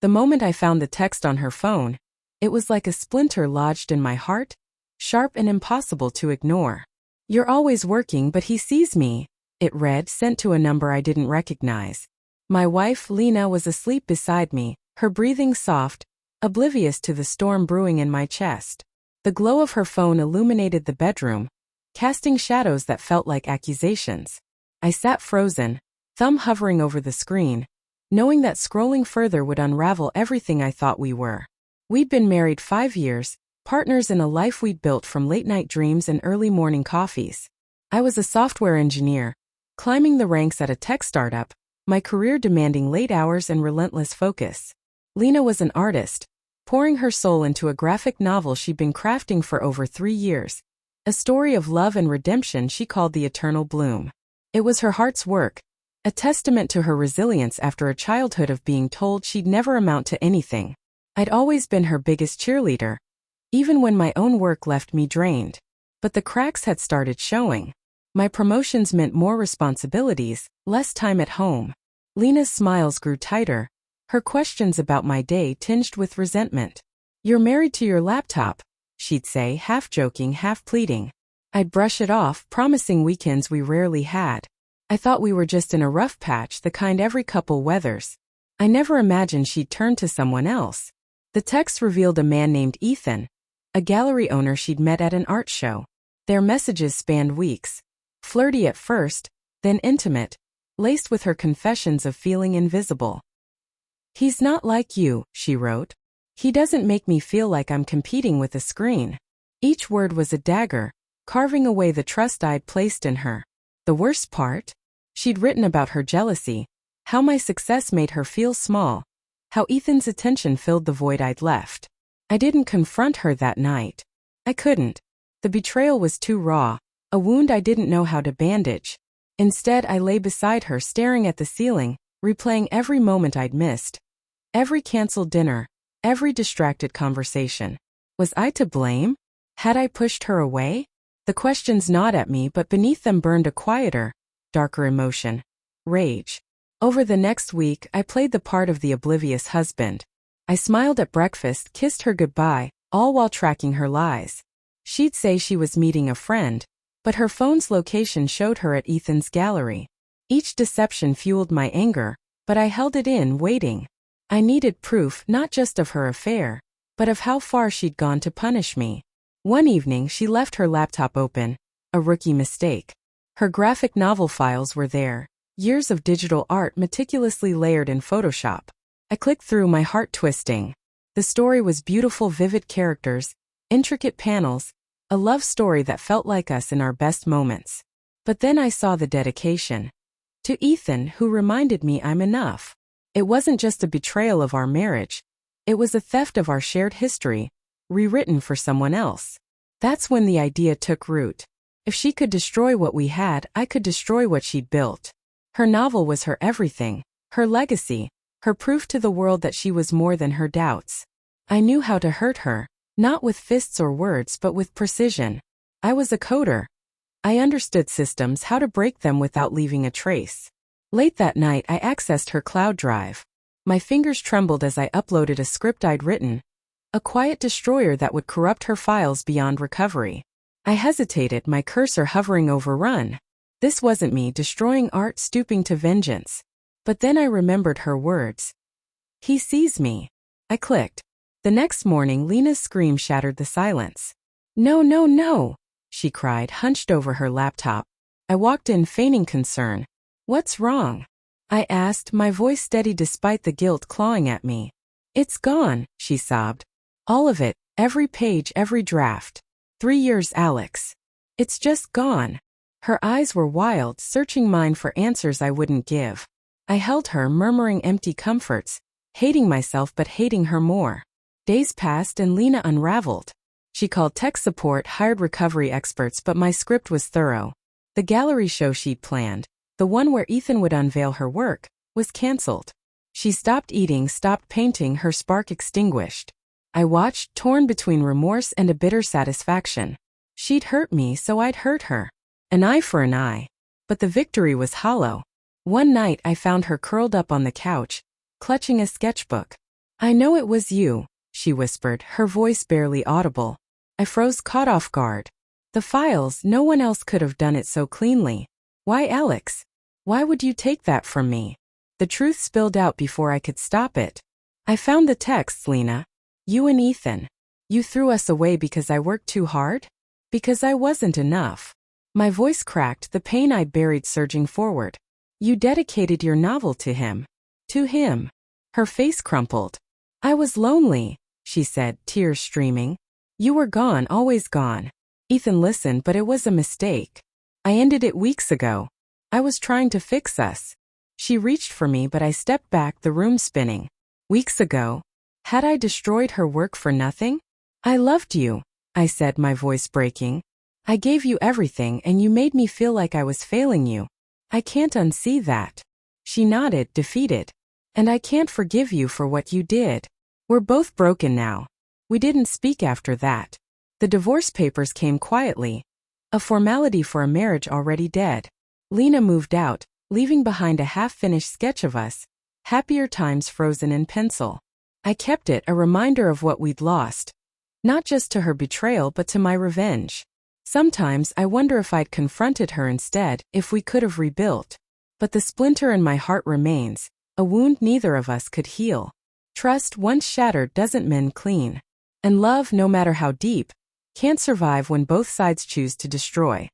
The moment I found the text on her phone, it was like a splinter lodged in my heart, sharp and impossible to ignore. "You're always working, but he sees me," it read, sent to a number I didn't recognize. My wife, Lena, was asleep beside me, her breathing soft, oblivious to the storm brewing in my chest. The glow of her phone illuminated the bedroom, casting shadows that felt like accusations. I sat frozen, thumb hovering over the screen, knowing that scrolling further would unravel everything I thought we were. We'd been married 5 years, partners in a life we'd built from late-night dreams and early morning coffees. I was a software engineer, climbing the ranks at a tech startup, my career demanding late hours and relentless focus. Lena was an artist, pouring her soul into a graphic novel she'd been crafting for over 3 years, a story of love and redemption she called The Eternal Bloom. It was her heart's work, a testament to her resilience after a childhood of being told she'd never amount to anything. I'd always been her biggest cheerleader, even when my own work left me drained. But the cracks had started showing. My promotions meant more responsibilities, less time at home. Lena's smiles grew tighter, her questions about my day tinged with resentment. "You're married to your laptop," she'd say, half joking, half pleading. I'd brush it off, promising weekends we rarely had. I thought we were just in a rough patch, the kind every couple weathers. I never imagined she'd turn to someone else. The text revealed a man named Ethan, a gallery owner she'd met at an art show. Their messages spanned weeks, flirty at first, then intimate, laced with her confessions of feeling invisible. "He's not like you," she wrote. "He doesn't make me feel like I'm competing with a screen." Each word was a dagger, carving away the trust I'd placed in her. The worst part? She'd written about her jealousy, how my success made her feel small, how Ethan's attention filled the void I'd left. I didn't confront her that night. I couldn't. The betrayal was too raw, a wound I didn't know how to bandage. Instead, I lay beside her, staring at the ceiling, replaying every moment I'd missed. Every canceled dinner, every distracted conversation. Was I to blame? Had I pushed her away? The questions gnawed at me, but beneath them burned a quieter, darker emotion. Rage. Over the next week, I played the part of the oblivious husband. I smiled at breakfast, kissed her goodbye, all while tracking her lies. She'd say she was meeting a friend, but her phone's location showed her at Ethan's gallery. Each deception fueled my anger, but I held it in, waiting. I needed proof, not just of her affair, but of how far she'd gone to punish me. One evening, she left her laptop open, a rookie mistake. Her graphic novel files were there, years of digital art meticulously layered in Photoshop. I clicked through, my heart twisting. The story was beautiful, vivid characters, intricate panels, a love story that felt like us in our best moments. But then I saw the dedication. To Ethan, who reminded me I'm enough. It wasn't just a betrayal of our marriage. It was a theft of our shared history, rewritten for someone else. That's when the idea took root. If she could destroy what we had, I could destroy what she'd built. Her novel was her everything, her legacy, her proof to the world that she was more than her doubts. I knew how to hurt her, not with fists or words but with precision. I was a coder. I understood systems, how to break them without leaving a trace. Late that night, I accessed her cloud drive. My fingers trembled as I uploaded a script I'd written, a quiet destroyer that would corrupt her files beyond recovery. I hesitated, my cursor hovering over run. This wasn't me destroying art, stooping to vengeance. But then I remembered her words. "He sees me." I clicked. The next morning, Lena's scream shattered the silence. "No, no, no," she cried, hunched over her laptop. I walked in, feigning concern. "What's wrong?" I asked, my voice steady despite the guilt clawing at me. "It's gone," she sobbed. "All of it, every page, every draft. 3 years, Alex. It's just gone." Her eyes were wild, searching mine for answers I wouldn't give. I held her, murmuring empty comforts, hating myself but hating her more. Days passed and Lena unraveled. She called tech support, hired recovery experts, but my script was thorough. The gallery show she'd planned, the one where Ethan would unveil her work, was cancelled. She stopped eating, stopped painting, her spark extinguished. I watched, torn between remorse and a bitter satisfaction. She'd hurt me, so I'd hurt her. An eye for an eye. But the victory was hollow. One night I found her curled up on the couch, clutching a sketchbook. I know it was you, she whispered, her voice barely audible. I froze, caught off guard. The files, no one else could have done it so cleanly. Why, Alex? Why would you take that from me? The truth spilled out before I could stop it. I found the texts, Lena. You and Ethan. You threw us away because I worked too hard? Because I wasn't enough. My voice cracked, the pain I'd buried surging forward. You dedicated your novel to him. To him. Her face crumpled. I was lonely, she said, tears streaming. You were gone, always gone. Ethan listened, but it was a mistake. I ended it weeks ago. I was trying to fix us. She reached for me, but I stepped back, the room spinning. Weeks ago? Had I destroyed her work for nothing? I loved you, I said, my voice breaking. I gave you everything and you made me feel like I was failing you. I can't unsee that. She nodded, defeated. And I can't forgive you for what you did. We're both broken now. We didn't speak after that. The divorce papers came quietly. A formality for a marriage already dead. Lena moved out, leaving behind a half-finished sketch of us, happier times frozen in pencil. I kept it, a reminder of what we'd lost. Not just to her betrayal, but to my revenge. Sometimes I wonder if I'd confronted her instead, if we could have rebuilt. But the splinter in my heart remains, a wound neither of us could heal. Trust, once shattered, doesn't mend clean. And love, no matter how deep, can't survive when both sides choose to destroy.